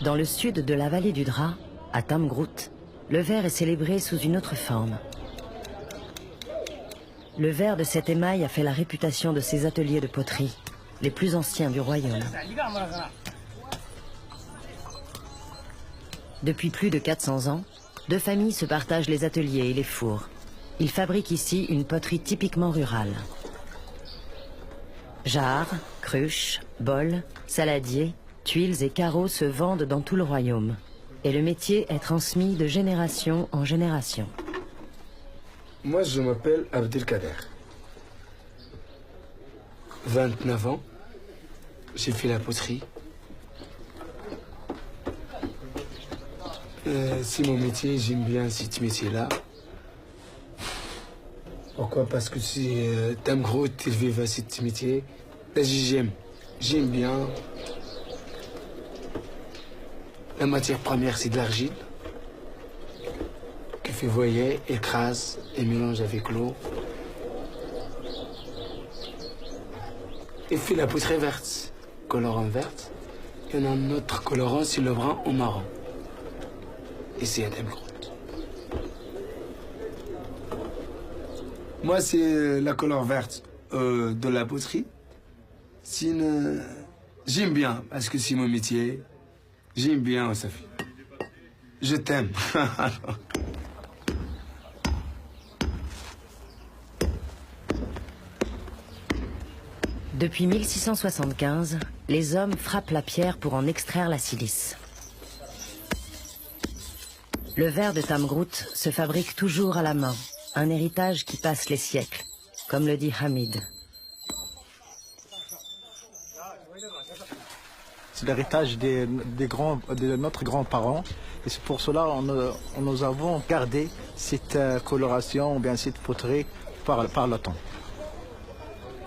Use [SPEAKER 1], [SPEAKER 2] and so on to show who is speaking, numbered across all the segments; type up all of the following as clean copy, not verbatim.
[SPEAKER 1] Dans le sud de la vallée du Dra, à Tamgrout, le verre est célébré sous une autre forme. Le verre de cet émail a fait la réputation de ces ateliers de poterie, les plus anciens du royaume. Depuis plus de 400 ans, deux familles se partagent les ateliers et les fours. Ils fabriquent ici une poterie typiquement rurale. Jarres, cruches, bols, saladiers, tuiles et carreaux se vendent dans tout le royaume. Et le métier est transmis de génération en génération.
[SPEAKER 2] Moi, je m'appelle Abdelkader. 29 ans. J'ai fait la poterie. C'est mon métier, j'aime bien ce métier-là. Pourquoi? Parce que c'est Tamgrout, il vit ce métier. J'aime bien. La matière première, c'est de l'argile. Qui fait voyer, écrase et mélange avec l'eau. Et fait la poterie verte, colorant verte. Il y en a un autre colorant, c'est le brun ou marron. Et c'est à Tamgrout. Moi, c'est la couleur verte de la poterie. J'aime bien, parce que c'est mon métier. J'aime bien, Safi. Je t'aime.
[SPEAKER 1] Depuis 1675, les hommes frappent la pierre pour en extraire la silice. Le verre de Tamgrout se fabrique toujours à la main, un héritage qui passe les siècles, comme le dit Hamid.
[SPEAKER 3] C'est l'héritage de notre grands-parents et c'est pour cela que nous avons gardé cette coloration ou bien cette poterie par le temps.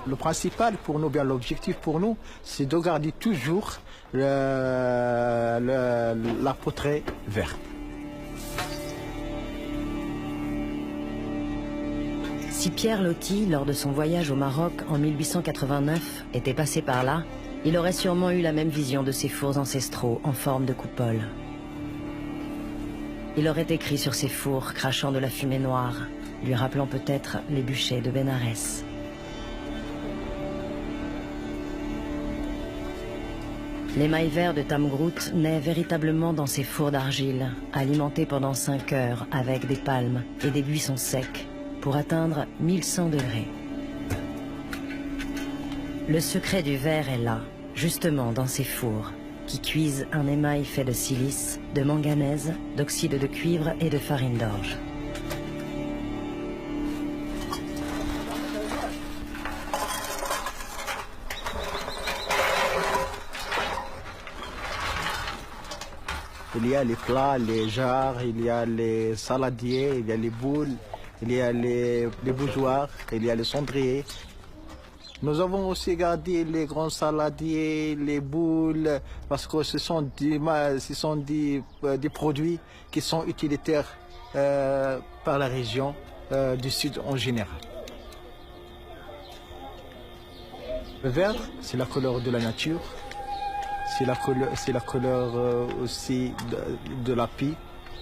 [SPEAKER 3] Le principal pour nous, bien l'objectif pour nous, c'est de garder toujours la poterie verte.
[SPEAKER 1] Si Pierre Loti, lors de son voyage au Maroc en 1889, était passé par là, il aurait sûrement eu la même vision de ces fours ancestraux en forme de coupole. Il aurait écrit sur ces fours crachant de la fumée noire, lui rappelant peut-être les bûchers de Bénarès. L'émail vert de Tamgrout naît véritablement dans ces fours d'argile, alimentés pendant 5 heures avec des palmes et des buissons secs, pour atteindre 1100 degrés. Le secret du verre est là, justement dans ces fours, qui cuisent un émail fait de silice, de manganèse, d'oxyde de cuivre et de farine d'orge.
[SPEAKER 3] Il y a les plats, les jarres, il y a les saladiers, il y a les boules, il y a les bougeoirs, il y a les cendriers. Nous avons aussi gardé les grands saladiers, les boules, parce que ce sont des produits qui sont utilitaires par la région du Sud en général. Le vert, c'est la couleur de la nature. C'est la couleur aussi de la paix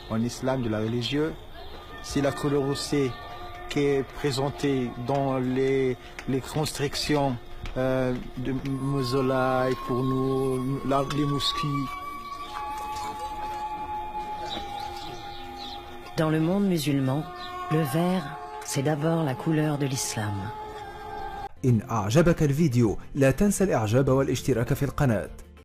[SPEAKER 3] en islam, de la religion. C'est la couleur aussi qui est présentée dans les constructions de mausolées pour nous, les mosquées.
[SPEAKER 1] Dans le monde musulman, le vert, c'est d'abord la couleur de l'islam.
[SPEAKER 4] إن أعجبك الفيديو لا تنسى الإعجاب والاشتراك في القناة.